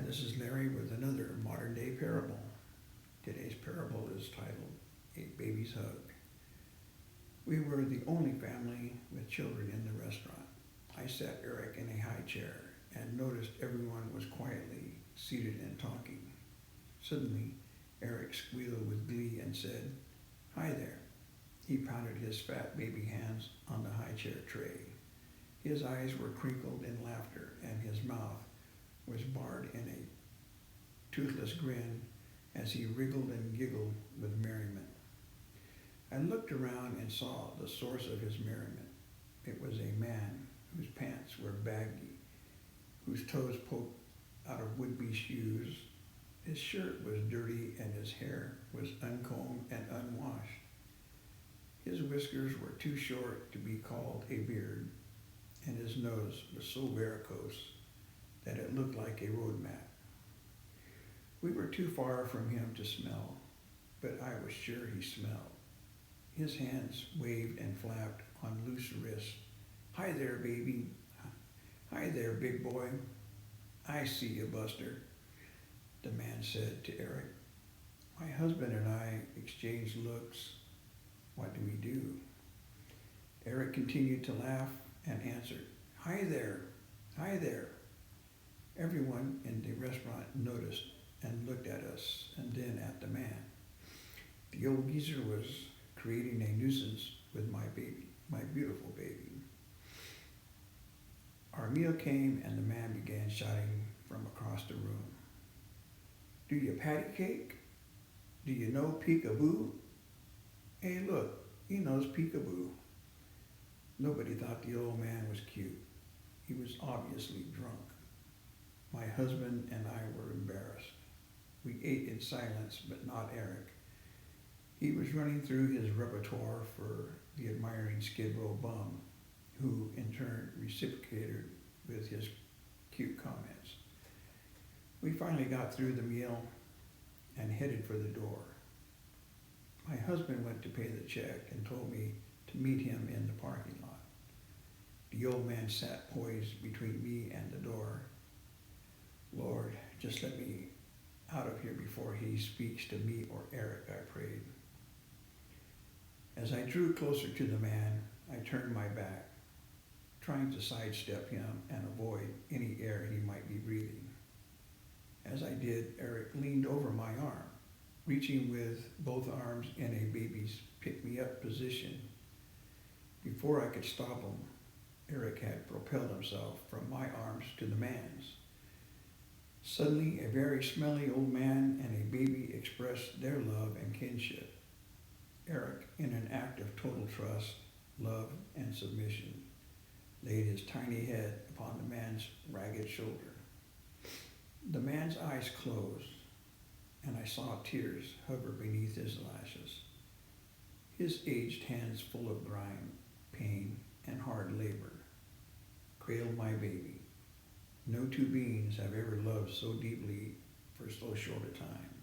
this is Larry with another modern day parable. Today's parable is titled A Baby's Hug. We were the only family with children in the restaurant. I sat Eric in a high chair and noticed everyone was quietly seated and talking. Suddenly, Eric squealed with glee and said, "Hi there." He pounded his fat baby hands on the high chair tray. His eyes were crinkled in laughter and his mouth was barred in a toothless grin as he wriggled and giggled with merriment. I looked around and saw the source of his merriment. It was a man whose pants were baggy, whose toes poked out of would-be shoes. His shirt was dirty and his hair was uncombed and unwashed. His whiskers were too short to be called a beard, and his nose was so varicose that it looked like a road mat. We were too far from him to smell, but I was sure he smelled. His hands waved and flapped on loose wrists. "Hi there, baby. Hi there, big boy. I see you, Buster," the man said to Eric. My husband and I exchanged looks. What do we do? Eric continued to laugh and answered, "Hi there. Hi there." Everyone in the restaurant noticed and looked at us and then at the man. The old geezer was creating a nuisance with my baby, my beautiful baby. Our meal came and the man began shouting from across the room. "Do you patty cake? Do you know peekaboo? Hey, look, he knows peekaboo." Nobody thought the old man was cute. He was obviously drunk. My husband and I were embarrassed. We ate in silence, but not Eric. He was running through his repertoire for the admiring Skid Row bum, who in turn reciprocated with his cute comments. We finally got through the meal and headed for the door. My husband went to pay the check and told me to meet him in the parking lot. The old man sat poised between me and the door. "Lord, just let me out of here before he speaks to me or Eric," I prayed. As I drew closer to the man, I turned my back, trying to sidestep him and avoid any air he might be breathing. As I did, Eric leaned over my arm, reaching with both arms in a baby's pick-me-up position. Before I could stop him, Eric had propelled himself from my arms to the man's. Suddenly, a very smelly old man and a baby expressed their love and kinship. Eric, in an act of total trust, love, and submission, laid his tiny head upon the man's ragged shoulder. The man's eyes closed, and I saw tears hover beneath his lashes. His aged hands, full of grime, pain, and hard labor, cradled my baby. No two beings have ever loved so deeply for so short a time.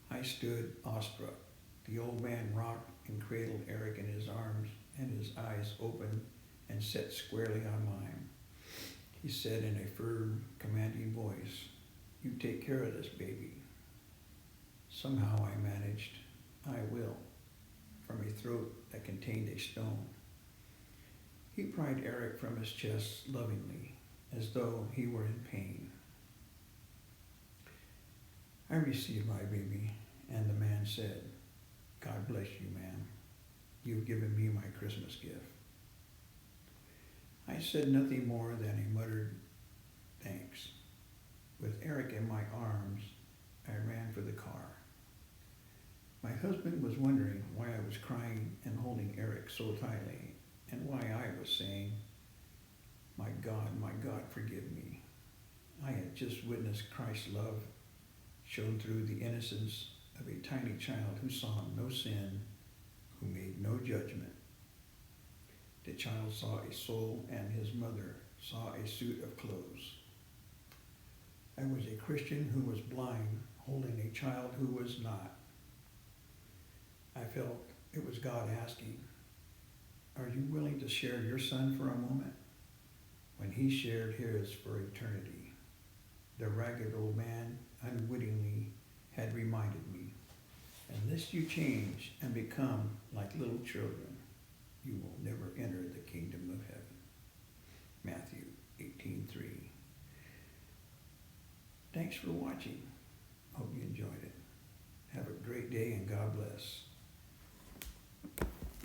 I stood awestruck. The old man rocked and cradled Eric in his arms, and his eyes opened and set squarely on mine. He said in a firm, commanding voice, "You take care of this baby." Somehow I managed, "I will," from a throat that contained a stone. He pried Eric from his chest lovingly, as though he were in pain. I received my baby, and the man said, "God bless you, ma'am. You've given me my Christmas gift." I said nothing more than a muttered thanks. With Eric in my arms, I ran for the car. My husband was wondering why I was crying and holding Eric so tightly, and why I was saying, my God, forgive me." I had just witnessed Christ's love shown through the innocence of a tiny child who saw no sin, who made no judgment. The child saw a soul, and his mother saw a suit of clothes. I was a Christian who was blind, holding a child who was not. I felt it was God asking, "Are you willing to share your son for a moment?" when he shared his for eternity. the ragged old man unwittingly had reminded me. Unless you change and become like little children, you will never enter the kingdom of heaven. Matthew 18:3. Thanks for watching. Hope you enjoyed it. Have a great day and God bless.